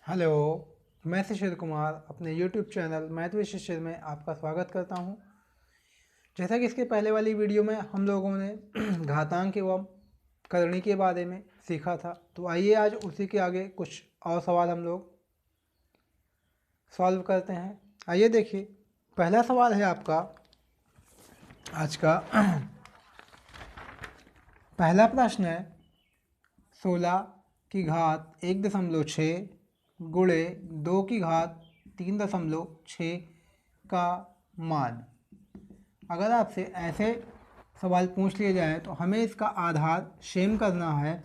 Hello, मैं शिशिर कुमार अपने YouTube channel math with शिशिर में आपका स्वागत करता हूं। जैसा कि इसके पहले वाली वीडियो में हम लोगों ने घातांक एवं करणी के बारे में सीखा था, तो आइए आज उसी के आगे कुछ और सवाल हम लोग सॉल्व करते हैं। आइए देखिए, पहला सवाल है आपका आज का। पहला प्रश्न है 16 की घात 1.6 गुणे 2 की घात 3.6 का मान। अगर आपसे ऐसे सवाल पूछ लिए जाए तो हमें इसका आधार सेम करना है।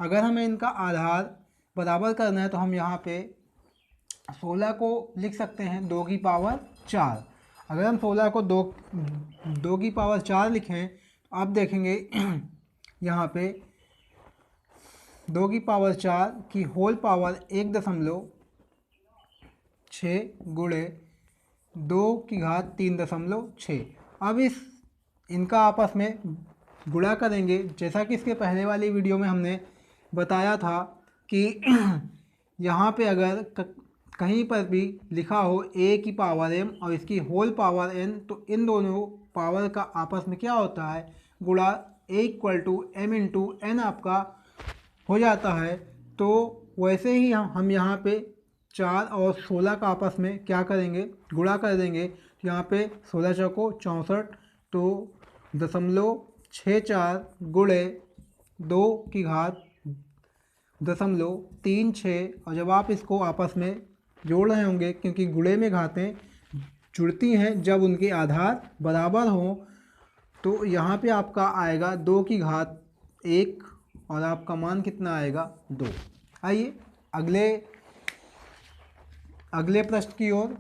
अगर हमें इनका आधार बराबर करना है तो हम यहाँ पे 16 को लिख सकते हैं 2 की पावर 4। अगर हम 16 को 2 की पावर 4 लिखें तो आप देखेंगे यहाँ पे 2 की पावर 4 की होल पावर 1.6 गुणे 2 की घात 3.6। अब इनका आपस में गुणा करेंगे। जैसा कि इसके पहले वाली वीडियो में हमने बताया था कि यहाँ पे अगर कहीं पर भी लिखा हो a की पावर m और इसकी होल पावर n, तो इन दोनों पावर का आपस में क्या होता है, गुणा a = m × n आपका हो जाता है। तो वैसे ही हम यहाँ पे 4 और 16 का आपस में क्या करेंगे, गुणा कर देंगे। यहाँ पे 16 चौको 64, तो 0.64 गुणे 2 की घात 0.36। और जब आप इसको आपस में जोड़ रहे होंगे, क्योंकि गुणे में घातें जुड़ती हैं जब उनके आधार बराबर हों, तो यहाँ पे आपका आएगा 2 की घात 1 और आपका मान कितना आएगा 2। आइए अगले प्रश्न की ओर।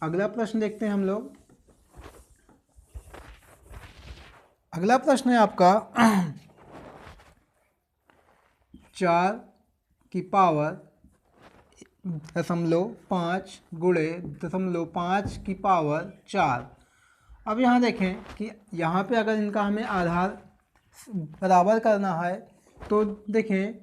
अगला प्रश्न देखते हैं हम लोग। अगला प्रश्न है आपका 4 की पावर 0.5 गुणे 0.5 की पावर 4। अब यहाँ देखें कि यहाँ पे अगर इनका हमें आधार बराबर करना है तो देखें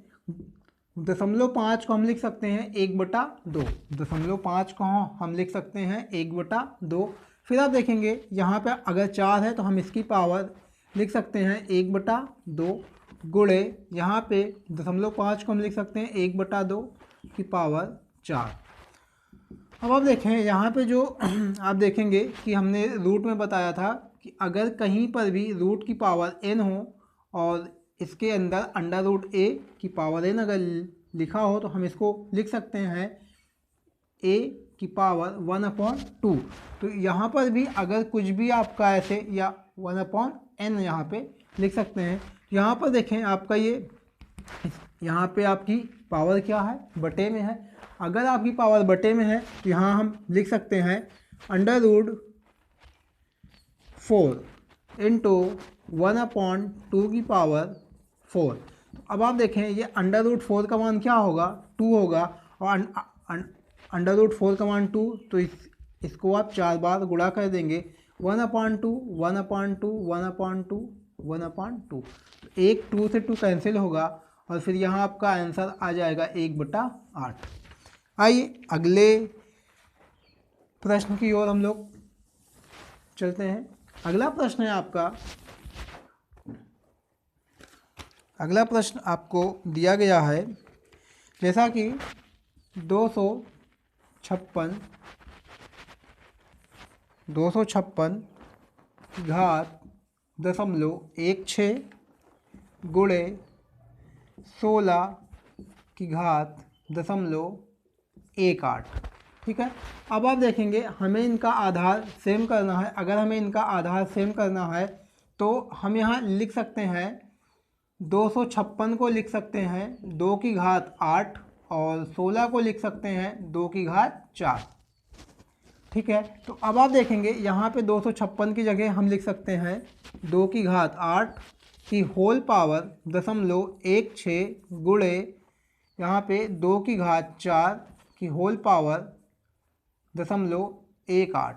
0.5 को हम लिख सकते हैं 1/2। 0.5 को हम लिख सकते हैं 1/2। फिर आप देखेंगे यहाँ पे अगर 4 है तो हम इसकी पावर लिख सकते हैं 1/2 गुणे यहाँ पे 0.5 को हम लिख सकते हैं 1/2 की पावर 4। अब आप देखें यहाँ पे जो आप देखेंगे कि हमने रूट में बताया था कि अगर कहीं पर भी रूट की पावर n हो और इसके अंदर √a की पावर n अगर लिखा हो तो हम इसको लिख सकते हैं a की पावर 1/2। तो यहाँ पर भी अगर कुछ भी आपका ऐसे या 1/n यहाँ पे लिख सकते हैं। यहाँ पर देखें आपका ये यहाँ पे आपकी पावर क्या है, बटे में है। अगर आपकी पावर बटे में है तो यहाँ हम लिख सकते हैं √4 × 1/2 की पावर 4। तो अब आप देखें ये √4 का मान क्या होगा, 2 होगा। और √4 का मान 2, तो इसको आप 4 बार गुणा कर देंगे। 1/2 1/2 1/2 1/2, 1 2 से 2 कैंसिल होगा और फिर यहाँ आपका आंसर आ जाएगा 1/8। आइए अगले प्रश्न की ओर हम लोग चलते हैं। अगला प्रश्न है आपका, अगला प्रश्न आपको दिया गया है जैसा कि 256 घात 0.16 गुणे 16 की घात 0.18। ठीक है। अब आप देखेंगे हमें इनका आधार सेम करना है। अगर हमें इनका आधार सेम करना है तो हम यहाँ लिख सकते हैं 256 को लिख सकते हैं 2 की घात 8 और 16 को लिख सकते हैं 2 की घात 4। ठीक है। तो अब आप देखेंगे यहाँ पे 256 की जगह हम लिख सकते हैं 2 की घात 8 की होल पावर 0.16 गुणे यहाँ पे 2 की घात 4 की होल पावर 0.18।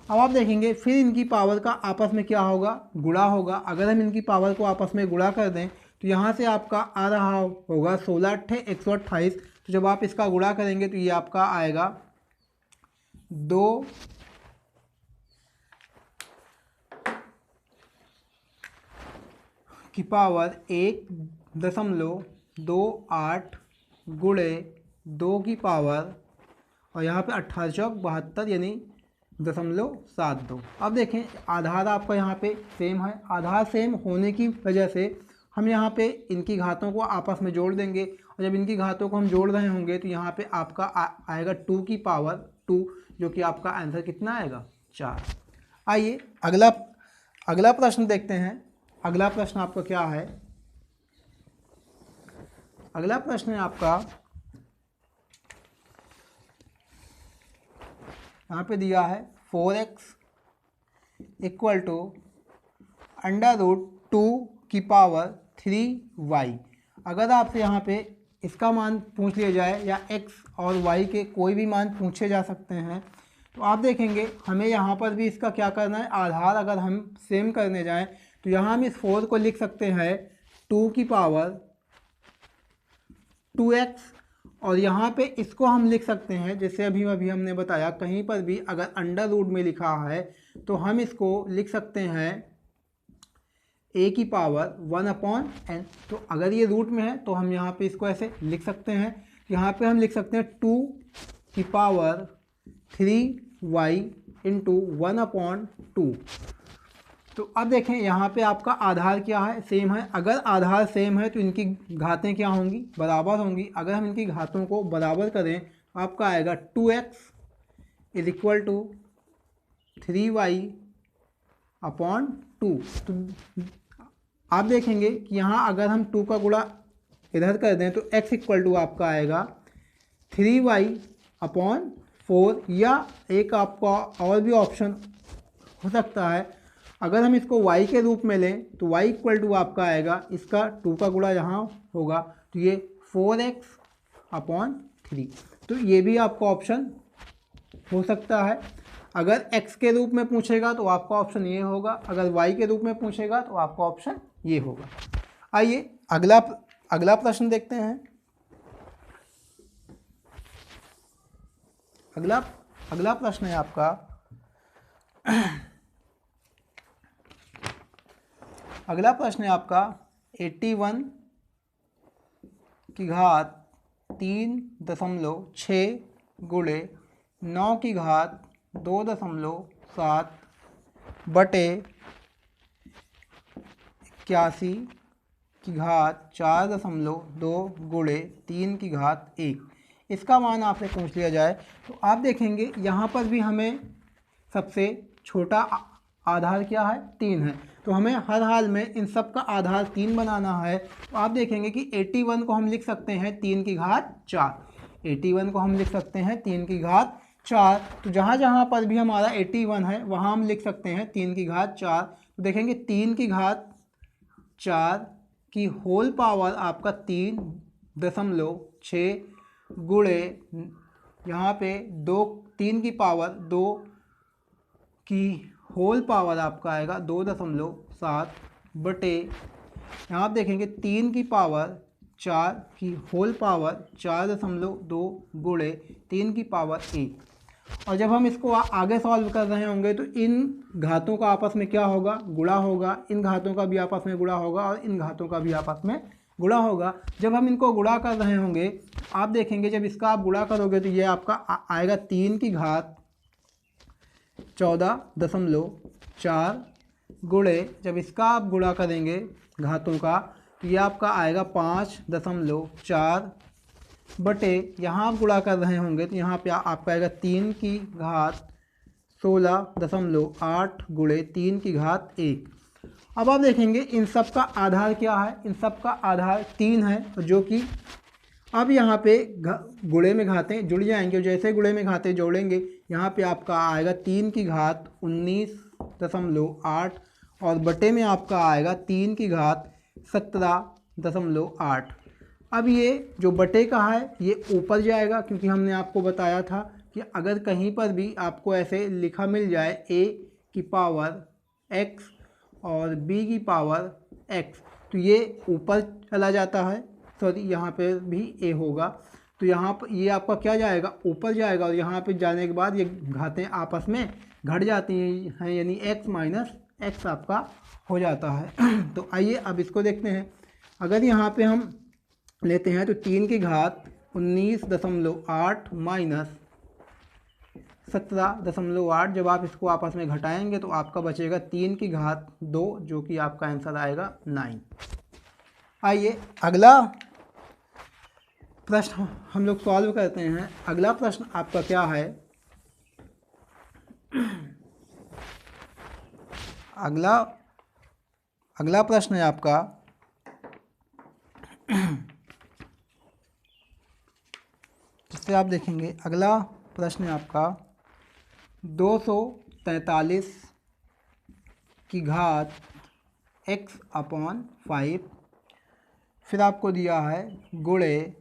अब आप देखेंगे फिर इनकी पावर का आपस में क्या होगा, गुणा होगा। अगर हम इनकी पावर को आपस में गुणा कर दें तो यहाँ से आपका आ रहा होगा 16 अट्ठे 128। तो जब आप इसका गुणा करेंगे तो ये आपका आएगा 2 की पावर 1.28 गुणे 2 की पावर, और यहाँ पे 1872 यानी 0.72। अब देखें आधार आपका यहाँ पे सेम है। आधार सेम होने की वजह से हम यहाँ पे इनकी घातों को आपस में जोड़ देंगे, और जब इनकी घातों को हम जोड़ रहे होंगे तो यहाँ पे आपका आएगा 2 की पावर 2, जो कि आपका आंसर कितना आएगा 4। आइए अगला प्रश्न देखते हैं। अगला प्रश्न आपका क्या है? अगला प्रश्न है आपका, यहाँ पे दिया है 4x इक्वल टू √2 की पावर 3y। अगर आपसे यहाँ पे इसका मान पूछ लिया जाए या x और y के कोई भी मान पूछे जा सकते हैं, तो आप देखेंगे हमें यहाँ पर भी इसका क्या करना है, आधार अगर हम सेम करने जाएं तो यहाँ हम इस 4 को लिख सकते हैं 2 की पावर 2x, और यहाँ पे इसको हम लिख सकते हैं जैसे अभी हमने बताया, कहीं पर भी अगर अंडर रूट में लिखा है तो हम इसको लिख सकते हैं a की पावर 1/n। तो अगर ये रूट में है तो हम यहाँ पे इसको ऐसे लिख सकते हैं। यहाँ पे हम लिख सकते हैं 2 की पावर 3y इंटू 1/2। तो अब देखें यहाँ पे आपका आधार क्या है, सेम है। अगर आधार सेम है तो इनकी घातें क्या होंगी, बराबर होंगी। अगर हम इनकी घातों को बराबर करें तो आपका आएगा 2x is equal to 3y/2। तो आप देखेंगे कि यहाँ अगर हम 2 का गुणा इधर कर दें तो x इक्वल टू आपका आएगा 3y/4, या एक आपका और भी ऑप्शन हो सकता है। अगर हम इसको y के रूप में लें तो y इक्वल टू आपका आएगा, इसका 2 का गुणा यहाँ होगा तो ये 4x/3। तो ये भी आपका ऑप्शन हो सकता है। अगर x के रूप में पूछेगा तो आपका ऑप्शन ये होगा, अगर y के रूप में पूछेगा तो आपका ऑप्शन ये होगा। आइए अगला प्रश्न देखते हैं। अगला प्रश्न है आपका अगला प्रश्न है आपका 81 की घात 3.6 गुणे 9 की घात 2.7 बटे 81 की घात 4.2 गुणे 3 की घात 1। इसका मान आपसे पूछ लिया जाए तो आप देखेंगे यहाँ पर भी हमें सबसे छोटा आधार क्या है, 3 है। तो हमें हर हाल में इन सब का आधार 3 बनाना है। तो आप देखेंगे कि 81 को हम लिख सकते हैं 3 की घात 4। 81 को हम लिख सकते हैं 3 की घात 4। तो जहाँ जहाँ पर भी हमारा 81 है वहाँ हम लिख सकते हैं 3 की घात 4। तो देखेंगे 3 की घात 4 की होल पावर आपका 3.6 गुणे यहाँ पे 3 की पावर 2 की होल पावर आपका आएगा 2.7 बटे, यहाँ आप देखेंगे 3 की पावर 4 की होल पावर 4.2 गुणे 3 की पावर 1। और जब हम इसको आगे सॉल्व कर रहे होंगे तो इन घातों का आपस में क्या होगा, गुणा होगा। इन घातों का भी आपस में गुणा होगा और इन घातों का भी आपस में गुणा होगा। जब हम इनको गुणा कर रहे होंगे आप देखेंगे जब इसका आप गुणा करोगे तो ये आपका आएगा 3 की घात 14.4 गुणे, जब इसका आप गुणा करेंगे घातों का तो ये आपका आएगा 5.4 बटे, यहाँ आप गुणा कर रहे होंगे तो यहाँ पे आपका आएगा 3 की घात 16.8 गुणे 3 की घात 1। अब आप देखेंगे इन सब का आधार क्या है, इन सब का आधार 3 है, जो कि अब यहाँ पे गुणे में घातें जुड़ जाएंगे और जैसे गुणे में घातें जोड़ेंगे यहाँ पे आपका आएगा 3 की घात 19.8 और बटे में आपका आएगा 3 की घात 17.8। अब ये जो बटे का है ये ऊपर जाएगा, क्योंकि हमने आपको बताया था कि अगर कहीं पर भी आपको ऐसे लिखा मिल जाए a की पावर x और b की पावर x, तो तो ये ऊपर चला जाता है, सॉरी यहाँ पे भी ए होगा, तो यहाँ पर ये आपका क्या जाएगा, ऊपर जाएगा, और यहाँ पे जाने के बाद ये घातें आपस में घट जाती हैं, यानी x माइनस एक्स आपका हो जाता है। तो आइए अब इसको देखते हैं। अगर यहाँ पे हम लेते हैं तो 3 की घात 19.8 माइनस 17.8, जब आप इसको आपस में घटाएंगे तो आपका बचेगा 3 की घात 2, जो कि आपका आंसर आएगा 9। आइए अगला प्रश्न हम लोग सॉल्व करते हैं। अगला प्रश्न आपका क्या है, अगला प्रश्न है आपका जिससे आप देखेंगे, अगला प्रश्न है आपका 243 की घात x अपॉन 5, फिर आपको दिया है गुणे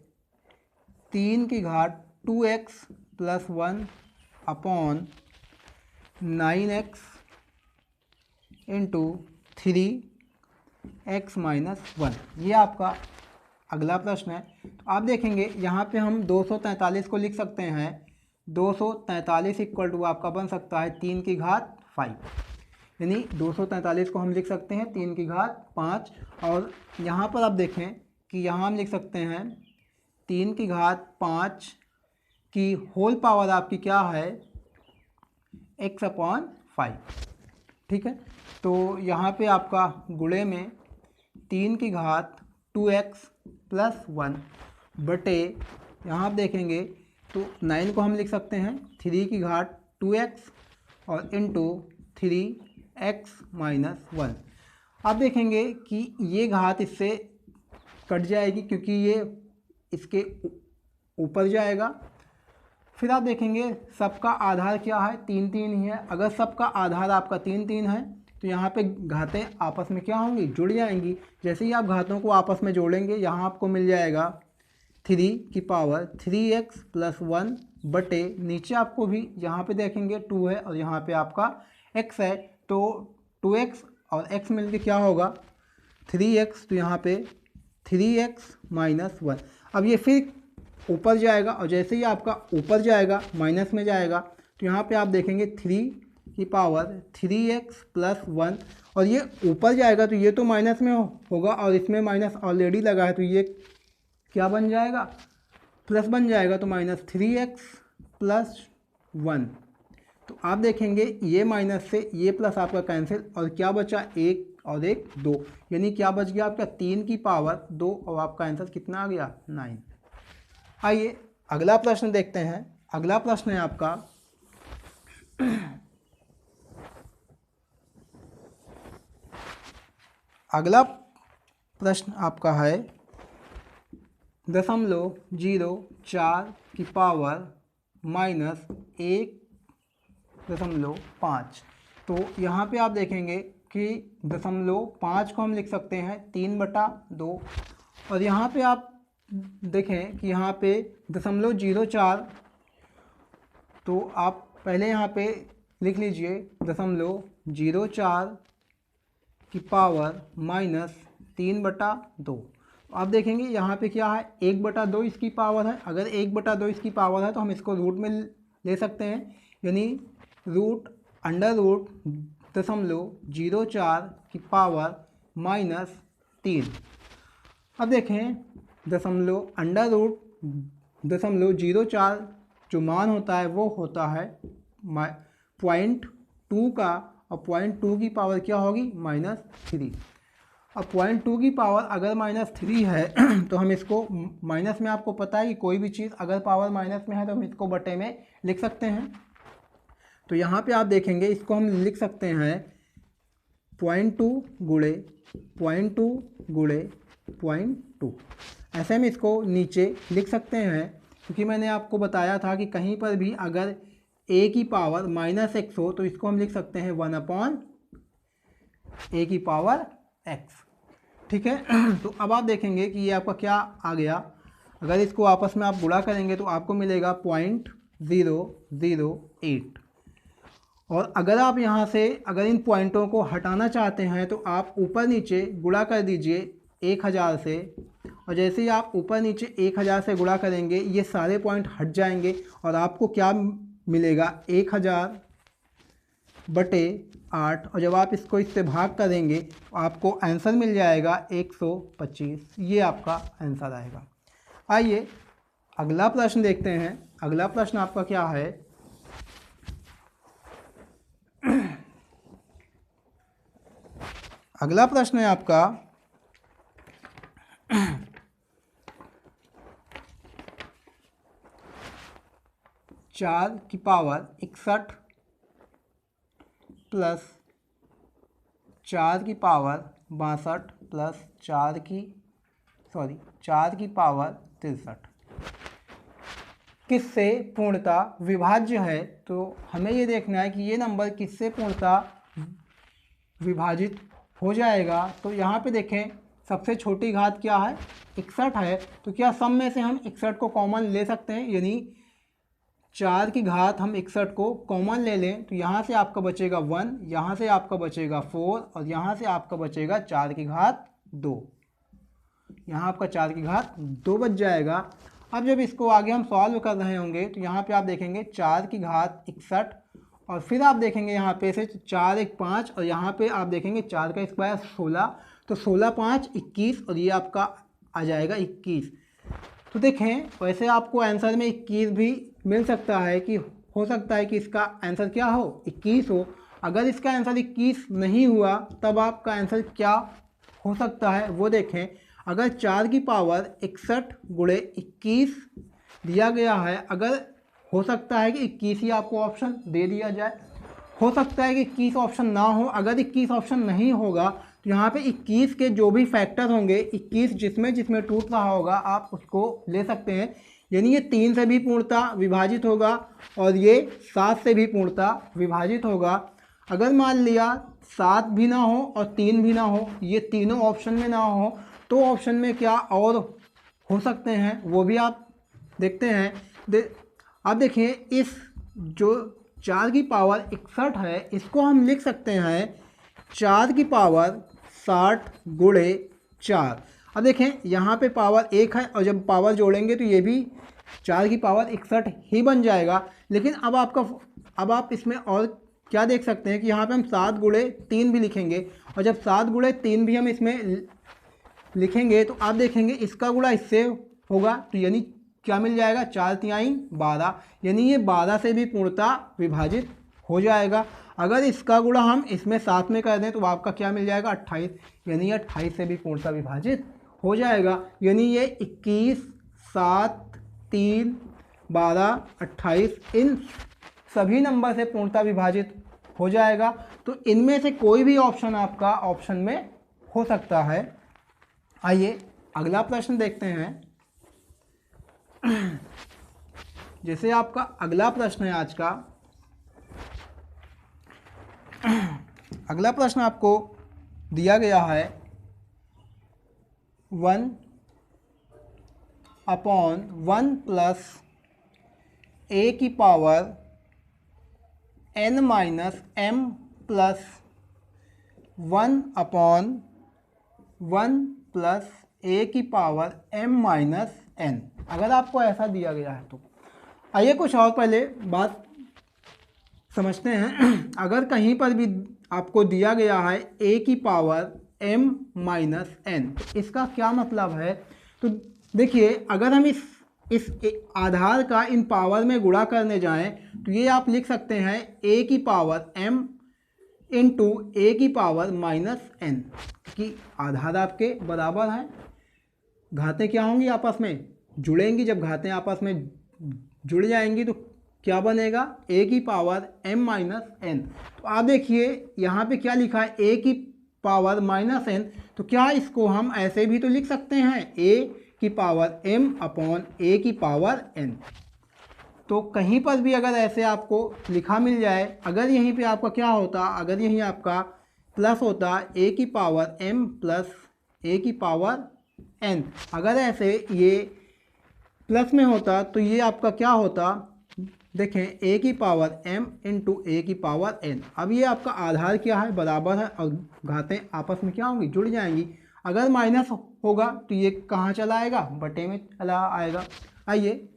3 की घात 2x plus 1 upon 9x into 3x minus 1। ये आपका अगला प्रश्न है। तो आप देखेंगे यहाँ पे हम 243 को लिख सकते हैं, 243 इक्वल टू आपका बन सकता है 3 की घात 5, यानी 243 को हम लिख सकते हैं 3 की घात 5। और यहाँ पर आप देखें कि यहाँ हम लिख सकते हैं 3 की घात 5 की होल पावर आपकी क्या है, x अपॉन 5, ठीक है। तो यहाँ पे आपका गुणे में 3 की घात 2x प्लस 1 बटे, यहाँ आप देखेंगे तो 9 को हम लिख सकते हैं 3 की घात 2x और इंटू 3x माइनस 1। आप देखेंगे कि ये घात इससे कट जाएगी क्योंकि ये इसके ऊपर जाएगा। फिर आप देखेंगे सबका आधार क्या है, 3 3 ही है। अगर सबका आधार आपका 3 3 है तो यहाँ पे घातें आपस में क्या होंगी, जुड़ जाएंगी। जैसे ही आप घातों को आपस में जोड़ेंगे यहाँ आपको मिल जाएगा 3 की पावर 3x प्लस 1 बटे, नीचे आपको भी यहाँ पे देखेंगे 2 है और यहाँ पे आपका x है, तो 2x और x मिलके क्या होगा 3x, तो यहाँ पे 3x माइनस 1। अब ये फिर ऊपर जाएगा और जैसे ही आपका ऊपर जाएगा माइनस में जाएगा तो यहाँ पे आप देखेंगे 3 की पावर 3x प्लस 1, और ये ऊपर जाएगा तो ये तो माइनस में होगा और इसमें माइनस ऑलरेडी लगा है, तो ये क्या बन जाएगा, प्लस बन जाएगा, तो माइनस 3x प्लस 1। तो आप देखेंगे ये माइनस से ये प्लस आपका कैंसिल, और क्या बचा, 1 और 1 2, यानी क्या बच गया आपका 3 की पावर 2, और आपका आंसर कितना आ गया 9। आइए अगला प्रश्न देखते हैं। अगला प्रश्न है आपका अगला प्रश्न आपका है 0.04 की पावर माइनस 1.5। तो यहाँ पे आप देखेंगे कि 0.5 को हम लिख सकते हैं 3/2, और यहाँ पे आप देखें कि यहाँ पे 0.04, तो आप पहले यहाँ पे लिख लीजिए 0.04 की पावर माइनस 3/2। आप देखेंगे यहाँ पे क्या है, 1/2 इसकी पावर है। अगर 1/2 इसकी पावर है तो हम इसको रूट में ले सकते हैं, यानी √0.04 की पावर माइनस 3। अब देखें 0.04 जो मान होता है वो होता है 0.2 का, और 0.2 की पावर क्या होगी -3। अब 0.2 की पावर अगर -3 है तो हम इसको माइनस में, आपको पता है कि कोई भी चीज़ अगर पावर माइनस में है तो हम इसको बटे में लिख सकते हैं। तो यहाँ पे आप देखेंगे इसको हम लिख सकते हैं 0.2 गुणे 0.2 गुणे 0.2, ऐसे हम इसको नीचे लिख सकते हैं, क्योंकि मैंने आपको बताया था कि कहीं पर भी अगर a की पावर -x हो तो इसको हम लिख सकते हैं 1/a की पावर x, ठीक है। तो अब आप देखेंगे कि ये आपका क्या आ गया, अगर इसको आपस में आप गुणा करेंगे तो आपको मिलेगा 0.008। और अगर आप यहाँ से अगर इन पॉइंटों को हटाना चाहते हैं तो आप ऊपर नीचे गुणा कर दीजिए 1000 से, और जैसे ही आप ऊपर नीचे 1000 से गुणा करेंगे ये सारे पॉइंट हट जाएंगे और आपको क्या मिलेगा 1000/8, और जब आप इसको इससे भाग करेंगे तो आपको आंसर मिल जाएगा 125। ये आपका आंसर आएगा। आइए अगला प्रश्न देखते हैं। अगला प्रश्न आपका क्या है, अगला प्रश्न है आपका 4^61 प्लस 4^62 प्लस 4^63 किससे पूर्णतः विभाज्य है। तो हमें ये देखना है कि ये नंबर किससे पूर्णतः विभाजित हो जाएगा। तो यहाँ पे देखें सबसे छोटी घात क्या है 61 है, तो क्या सम में से हम 61 को कॉमन ले सकते हैं, यानी 4 की घात हम 61 को कॉमन ले लें तो यहाँ से आपका बचेगा 1, यहाँ से आपका बचेगा 4 और यहाँ से आपका बचेगा 4 की घात 2। यहाँ आपका 4 की घात 2 बच जाएगा। अब जब इसको आगे हम सॉल्व कर रहे होंगे तो यहाँ पे आप देखेंगे 4 की घात 61 और फिर आप देखेंगे यहाँ पे से 4 1 5 और यहाँ पे आप देखेंगे 4 का स्क्वायर 16, तो 16 5 21 और ये आपका आ जाएगा 21। तो देखें वैसे आपको आंसर में 21 भी मिल सकता है कि हो सकता है कि इसका आंसर क्या हो 21 हो। अगर इसका आंसर 21 नहीं हुआ तब आपका आंसर क्या हो सकता है वो देखें। अगर 4 की पावर 61 गुणे 21 दिया गया है, अगर हो सकता है कि 21 ही आपको ऑप्शन दे दिया जाए, हो सकता है कि 21 ऑप्शन ना हो। अगर 21 ऑप्शन नहीं होगा तो यहाँ पे 21 के जो भी फैक्टर होंगे 21 जिसमें जिसमें टूट रहा होगा आप उसको ले सकते हैं, यानी ये 3 से भी पूर्णतः विभाजित होगा और ये 7 से भी पूर्णतः विभाजित होगा। अगर मान लिया 7 भी ना हो और 3 भी ना हो, ये तीनों ऑप्शन में ना हो, तो ऑप्शन में क्या और हो सकते हैं वो भी आप देखते हैं। अब देखिए इस जो 4 की पावर 61 है इसको हम लिख सकते हैं 4 की पावर 60 गुणे 4। अब देखें यहाँ पे पावर 1 है और जब पावर जोड़ेंगे तो ये भी 4 की पावर 61 ही बन जाएगा। लेकिन अब आप इसमें और क्या देख सकते हैं कि यहाँ पे हम 7 गुणे 3 भी लिखेंगे और जब 7 गुणे 3 भी हम इसमें लिखेंगे तो आप देखेंगे इसका गुणा इससे होगा, तो यानी क्या मिल जाएगा 4 तिहाई 12, यानी ये 12 से भी पूर्णतः विभाजित हो जाएगा। अगर इसका गुणा हम इसमें साथ में कर दें तो आपका क्या मिल जाएगा 28, यानी ये 28 से भी पूर्णतः विभाजित हो जाएगा। यानी ये 21 7 3 12 28 इन सभी नंबर से पूर्णतः विभाजित हो जाएगा। तो इनमें से कोई भी ऑप्शन आपका ऑप्शन में हो सकता है। आइए अगला प्रश्न देखते हैं। जैसे आपका अगला प्रश्न है आज का, अगला प्रश्न आपको दिया गया है 1/1 प्लस a की power n minus m plus 1/1 plus a की पावर m माइनस n। अगर आपको ऐसा दिया गया है तो आइए कुछ और पहले बात समझते हैं। अगर कहीं पर भी आपको दिया गया है a की पावर m माइनस n, तो इसका क्या मतलब है। तो देखिए अगर हम इस आधार का इन पावर में गुणा करने जाएं तो ये आप लिख सकते हैं a की पावर m इंटू a की पावर माइनस n, कि आधार आपके बराबर हैं, घातें क्या होंगी आपस में जुड़ेंगी। जब घातें आपस में जुड़ जाएंगी तो क्या बनेगा a की पावर m माइनस n। तो आप देखिए यहाँ पे क्या लिखा है a की पावर माइनस n, तो क्या इसको हम ऐसे भी तो लिख सकते हैं a की पावर m अपॉन a की पावर n। तो कहीं पर भी अगर ऐसे आपको लिखा मिल जाए, अगर यहीं पे आपका क्या होता, अगर यहीं आपका प्लस होता a की पावर m प्लस a की पावर n, अगर ऐसे ये प्लस में होता तो ये आपका क्या होता, देखें a की पावर m इंटू a की पावर n। अब ये आपका आधार क्या है बराबर है और घातें आपस में क्या होंगी जुड़ जाएंगी। अगर माइनस होगा तो ये कहाँ चला आएगा, बटे में चला आएगा। आइए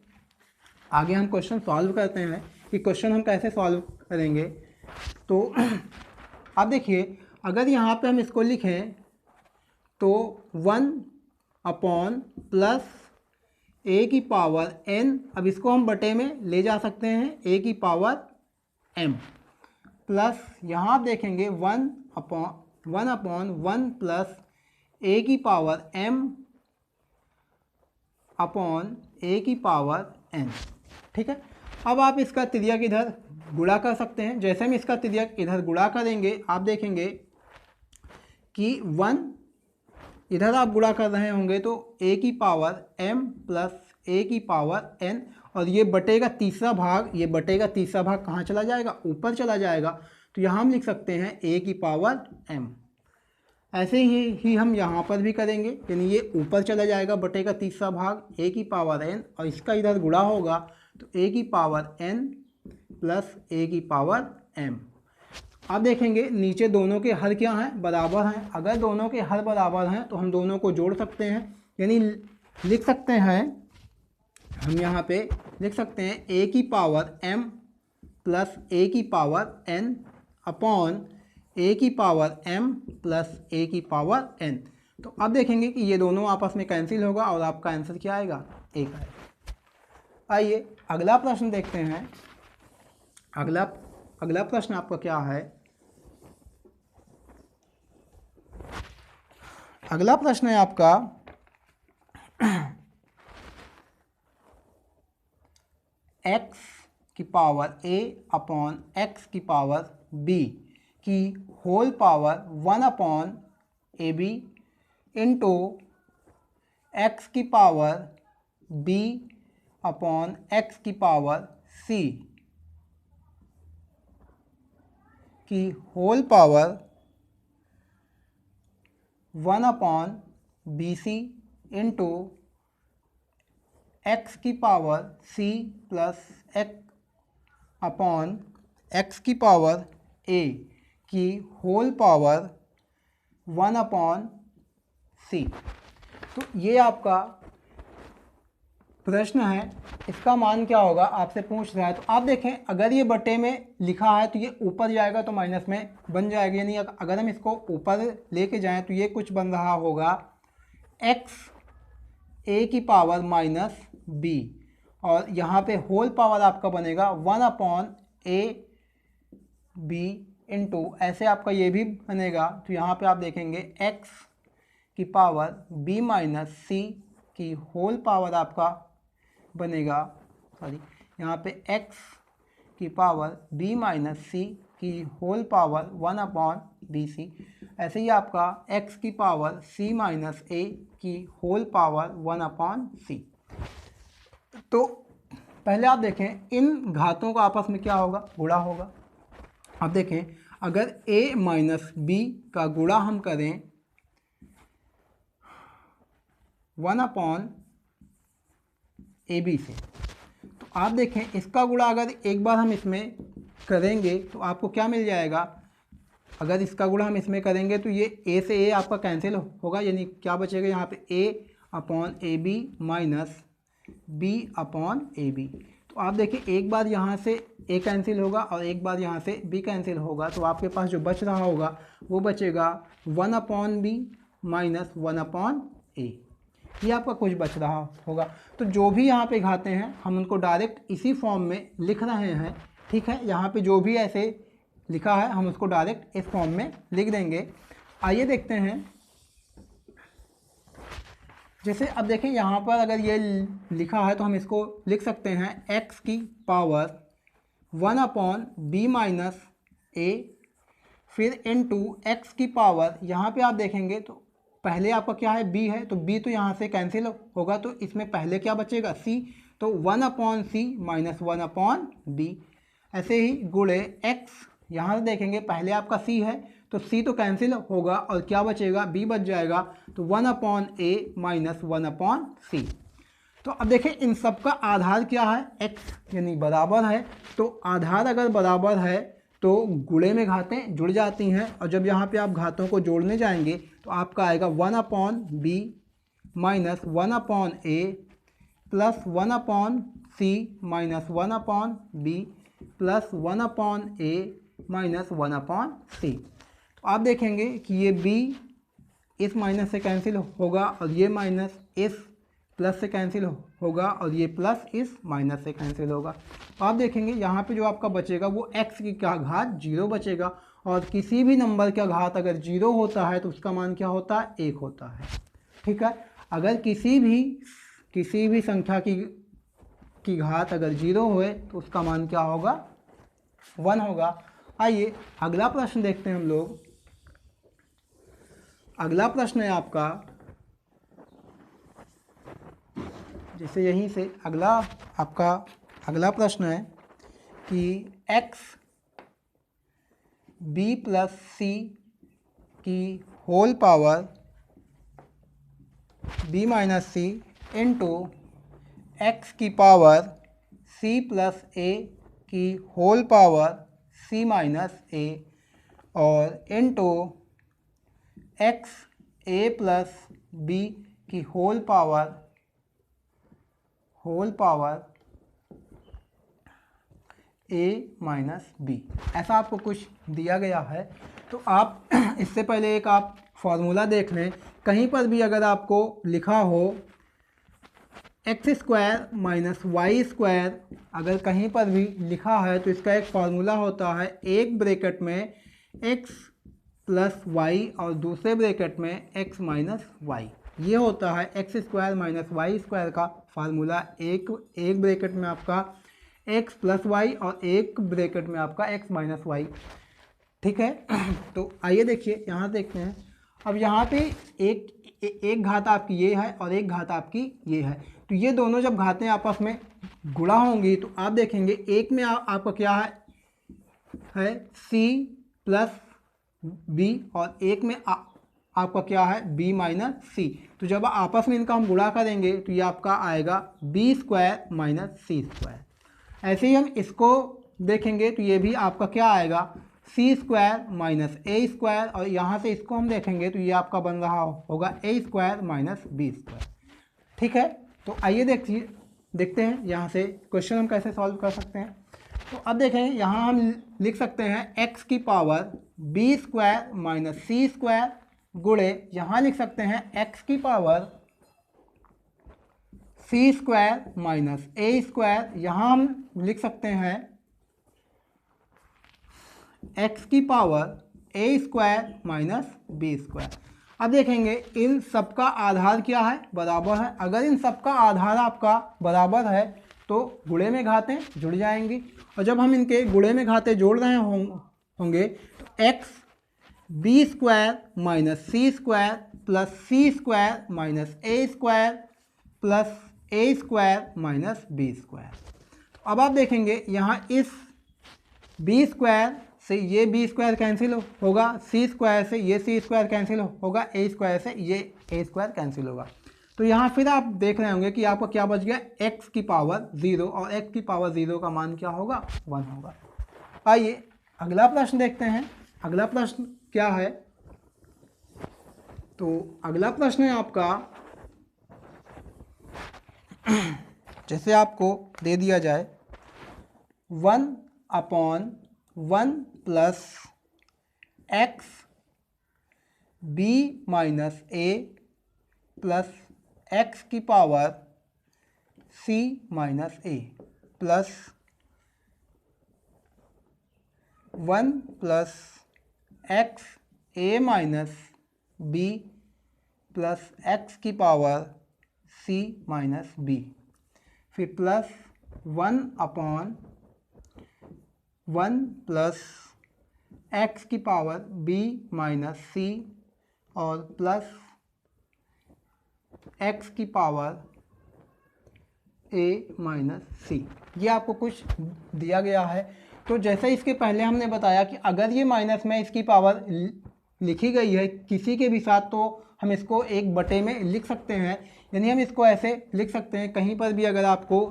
आगे हम क्वेश्चन सॉल्व करते हैं कि क्वेश्चन हम कैसे सॉल्व करेंगे। तो अब देखिए अगर यहाँ पे हम इसको लिखें तो 1 प्लस ए की पावर n, अब इसको हम बटे में ले जा सकते हैं ए की पावर m, प्लस यहाँ आप देखेंगे 1 प्लस ए की पावर m अपॉन ए की पावर n। ठीक है, अब आप इसका तिर्यक इधर गुणा कर सकते हैं। जैसे हम इसका तिर्यक इधर गुणा करेंगे आप देखेंगे कि 1 इधर आप गुणा कर रहे होंगे तो a की पावर m प्लस a की पावर n, और ये बटे का तीसरा भाग, ये बटे का तीसरा भाग कहाँ चला जाएगा, ऊपर चला जाएगा। तो यहाँ हम लिख सकते हैं a की पावर m। ऐसे ही हम यहाँ पर भी करेंगे, यानी ये ऊपर चला जाएगा बटे का तीसरा भाग a की पावर n, और इसका इधर गुणा होगा तो a की पावर n प्लस a की पावर m। अब देखेंगे नीचे दोनों के हर क्या हैं, बराबर हैं। अगर दोनों के हर बराबर हैं तो हम दोनों को जोड़ सकते हैं, यानी लिख सकते हैं हम यहाँ पे लिख सकते हैं a की पावर m प्लस a की पावर n अपॉन a की पावर m प्लस a की पावर n। तो अब देखेंगे कि ये दोनों आपस में कैंसिल होगा और आपका आंसर क्या आएगा, 1 आएगा। आइए अगला प्रश्न देखते हैं। अगला प्रश्न आपका क्या है, अगला प्रश्न है आपका x की पावर a अपॉन x की पावर b की whole power 1 upon A B into x की पावर b अपॉन x की पावर c की whole power 1 upon B C into X की power c plus X upon X की power a की whole power 1 upon c। तो ये आपका प्रश्न है, इसका मान क्या होगा आपसे पूछ रहा है। तो आप देखें अगर ये बटे में लिखा है तो ये ऊपर जाएगा तो माइनस में बन जाएगा, यानी अगर हम इसको ऊपर लेके जाएं तो ये कुछ बन रहा होगा x a की पावर माइनस b, और यहाँ पे होल पावर आपका बनेगा 1 अपॉन a b इंटू ऐसे आपका ये भी बनेगा। तो यहाँ पे आप देखेंगे x की पावर b माइनस c की होल पावर आपका बनेगा, सॉरी यहाँ पे x की पावर b माइनस c की whole power 1 upon B C. ऐसे ही आपका x की पावर c माइनस a की होल पावर 1 अपॉन c। तो पहले आप देखें इन घातों का आपस में क्या होगा, गुणा होगा। अब देखें अगर a माइनस b का गुणा हम करें 1 अपॉन ए बी से, तो आप देखें इसका गुणा अगर एक बार हम इसमें करेंगे तो आपको क्या मिल जाएगा, अगर इसका गुणा हम इसमें करेंगे तो ये a से a आपका कैंसिल होगा, यानी क्या बचेगा यहाँ पे a upon A B minus b upon A B. तो आप देखिए एक बार यहाँ से a कैंसिल होगा और एक बार यहाँ से b कैंसिल होगा, तो आपके पास जो बच रहा होगा वो बचेगा 1 अपॉन बी माइनस 1 अपॉन ए, ये आपका कुछ बच रहा होगा। तो जो भी यहाँ पे घाते हैं हम उनको डायरेक्ट इसी फॉर्म में लिख रहे हैं, ठीक है। यहाँ पे जो भी ऐसे लिखा है हम उसको डायरेक्ट इस फॉर्म में लिख देंगे। आइए देखते हैं, जैसे अब देखें यहाँ पर अगर ये लिखा है तो हम इसको लिख सकते हैं x की पावर 1 अपॉन बी माइनस ए, फिर इनटू x की पावर, यहाँ पे आप देखेंगे तो पहले आपका क्या है b है, तो b तो यहाँ से कैंसिल होगा, तो इसमें पहले क्या बचेगा c, तो 1 अपॉन सी माइनस 1 अपॉन बी। ऐसे ही गुणे x, यहाँ से देखेंगे पहले आपका c है तो c तो कैंसिल होगा और क्या बचेगा, b बच जाएगा, तो 1 अपॉन a माइनस 1 अपॉन सी। तो अब देखें इन सब का आधार क्या है, x, यानी बराबर है। तो आधार अगर बराबर है तो गुणे में घातें जुड़ जाती हैं, और जब यहाँ पे आप घातों को जोड़ने जाएंगे तो तो आपका आएगा 1/b minus 1/a plus 1/c minus 1/b plus 1/a minus 1/c। तो आप देखेंगे कि ये b इस माइनस से कैंसिल होगा और ये माइनस इस प्लस से कैंसिल होगा और ये प्लस इस माइनस से कैंसिल होगा। तो आप देखेंगे यहाँ पे जो आपका बचेगा वो x की क्या घात 0 बचेगा, और किसी भी नंबर का घात अगर 0 होता है तो उसका मान क्या होता है 1 होता है। ठीक है, अगर किसी भी संख्या की घात अगर 0 हुए तो उसका मान क्या होगा 1 होगा। आइए अगला प्रश्न देखते हैं हम लोग। अगला प्रश्न है आपका, जैसे यहीं से अगला प्रश्न है कि x b प्लस c की whole power b minus c into x की पावर c प्लस a की whole power c minus a और into x a plus b की whole power a minus b, ऐसा आपको कुछ दिया गया है। तो आप इससे पहले एक आप फॉर्मूला देख लें। कहीं पर भी अगर आपको लिखा हो x² माइनस वाई स्क्वायर, अगर कहीं पर भी लिखा है तो इसका एक फार्मूला होता है, एक ब्रैकेट में x प्लस वाई और दूसरे ब्रैकेट में x माइनस वाई। ये होता है x² माइनस वाई स्क्वायर का फार्मूला। एक ब्रैकेट में आपका x प्लस वाई और एक ब्रैकेट में आपका x माइनस वाई। ठीक है, तो आइए देखिए यहाँ देखते हैं। अब यहाँ पे एक घात आपकी ये है और एक घात आपकी ये है, तो ये दोनों जब घातें आपस में गुणा होंगी तो आप देखेंगे एक में आपका क्या है c प्लस b और एक में आपका क्या है b माइनस c। तो जब आपस में इनका हम गुणा करेंगे तो ये आपका आएगा b² माइनस c²। ऐसे ही हम इसको देखेंगे तो ये भी आपका क्या आएगा c² माइनस a², और यहाँ से इसको हम देखेंगे तो ये आपका बन रहा होगा a² माइनस b²। ठीक है, तो आइए देखते हैं यहाँ से क्वेश्चन हम कैसे सॉल्व कर सकते हैं। तो अब देखें यहाँ हम लिख सकते हैं x की पावर b² माइनस c² गुणे यहाँ लिख सकते हैं x की पावर c² माइनस a²। यहाँ हम लिख सकते हैं x की पावर a² माइनस b²। अब देखेंगे इन सबका आधार क्या है बराबर है। अगर इन सबका आधार आपका बराबर है तो गुणे में घातें जुड़ जाएंगी, और जब हम इनके गुणे में घातें जोड़ रहे होंगे तो x b² minus c² plus c² minus a² plus a² minus b²। अब आप देखेंगे यहाँ इस b² से ये b² कैंसिल होगा, c² से ये c² कैंसिल होगा, a² से ये a² कैंसिल होगा। तो यहाँ फिर आप देख रहे होंगे कि आपका क्या बच गया x की पावर 0, और x की पावर 0 का मान क्या होगा 1 होगा। आइए अगला प्रश्न देखते हैं। अगला प्रश्न क्या है, तो अगला प्रश्न है आपका, जैसे आपको दे दिया जाए 1/1 plus x b minus a plus x की power c minus a plus 1 plus x a minus b plus x की पावर c माइनस b, फिर प्लस 1/1 प्लस x की पावर b माइनस c और प्लस x की power a minus c। ये आपको कुछ दिया गया है। तो जैसे इसके पहले हमने बताया कि अगर ये माइनस में इसकी पावर लिखी गई है किसी के भी साथ तो हम इसको 1/, में लिख सकते हैं। यानी हम इसको ऐसे लिख सकते हैं, कहीं पर भी अगर आपको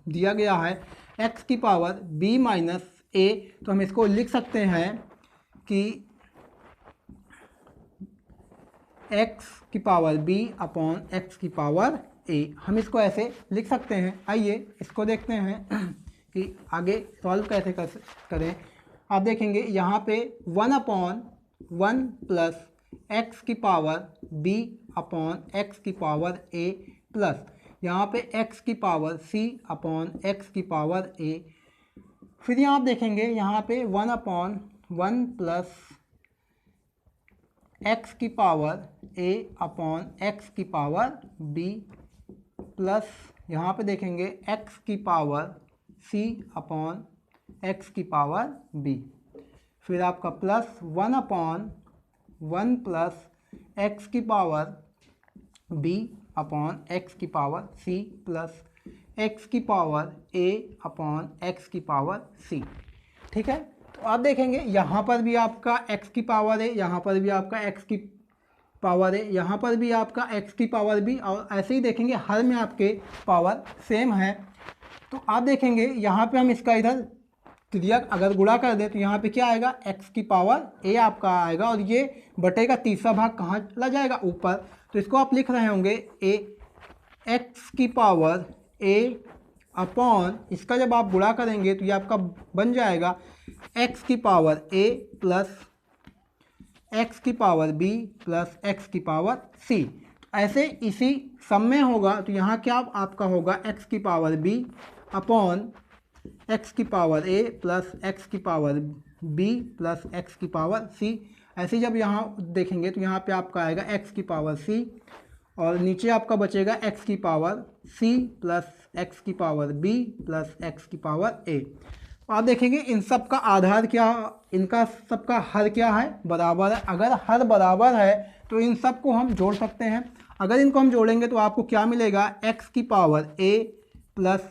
दिया गया है x की पावर b माइनस a तो हम इसको लिख सकते हैं कि एक्स की पावर बी अपॉन एक्स की पावर ए। हम इसको ऐसे लिख सकते हैं। आइए इसको देखते हैं कि आगे सॉल्व कैसे करें। आप देखेंगे यहाँ पे 1/1 प्लस एक्स की पावर बी अपॉन एक्स की पावर ए प्लस यहाँ पे एक्स की पावर सी अपॉन एक्स की पावर ए। फिर यहाँ आप देखेंगे यहाँ पे 1/1 प्लस एक्स की पावर ए अपॉन एक्स की पावर बी प्लस यहाँ पे देखेंगे एक्स की पावर सी अपॉन एक्स की पावर बी। फिर आपका प्लस 1/1 प्लस एक्स की पावर बी अपॉन एक्स की पावर सी प्लस एक्स की पावर ए अपॉन एक्स की पावर सी। ठीक है, तो आप देखेंगे यहाँ पर भी आपका एक्स की पावर है, यहाँ पर भी आपका एक्स की पावर है, यहाँ पर भी आपका एक्स की पावर भी, और ऐसे ही देखेंगे हर में आपके पावर सेम है। तो आप देखेंगे यहाँ पे हम इसका इधर क्रिया अगर गुणा कर दें तो यहाँ पे क्या आएगा, एक्स की पावर ए आपका आएगा, और ये बटे का तीसरा भाग कहाँ चला जाएगा, ऊपर। तो इसको आप लिख रहे होंगे ए एक्स की पावर ए अपॉन, इसका जब आप गुणा करेंगे तो ये आपका बन जाएगा एक्स की पावर ए प्लस एक्स की पावर बी प्लस एक्स की पावर सी। ऐसे इसी सम में होगा तो यहाँ क्या आपका होगा एक्स की पावर बी अपॉन एक्स की पावर ए प्लस एक्स की पावर बी प्लस एक्स की पावर सी। ऐसे जब यहाँ देखेंगे तो यहाँ पे आपका आएगा एक्स की पावर सी, और नीचे आपका बचेगा एक्स की पावर सी प्लस एक्स की पावर बी प्लस एक्स की पावर ए। आप देखेंगे इन सब का आधार क्या, इनका सबका हर क्या है, बराबर है। अगर हर बराबर है तो इन सब को हम जोड़ सकते हैं। अगर इनको हम जोड़ेंगे तो आपको क्या मिलेगा, एक्स की पावर ए प्लस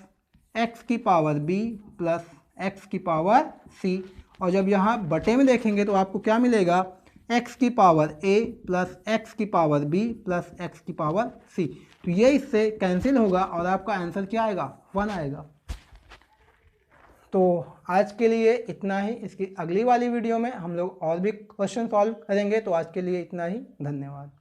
एक्स की पावर बी प्लस एक्स की पावर सी। और जब यहाँ बटे में देखेंगे तो आपको क्या मिलेगा, एक्स की पावर ए प्लस एक्स की पावर बी प्लस एक्स की पावर सी। तो ये इससे कैंसिल होगा और आपका आंसर क्या आएगा, 1 आएगा। तो आज के लिए इतना ही। इसकी अगली वाली वीडियो में हम लोग और भी क्वेश्चन सॉल्व करेंगे। तो आज के लिए इतना ही, धन्यवाद।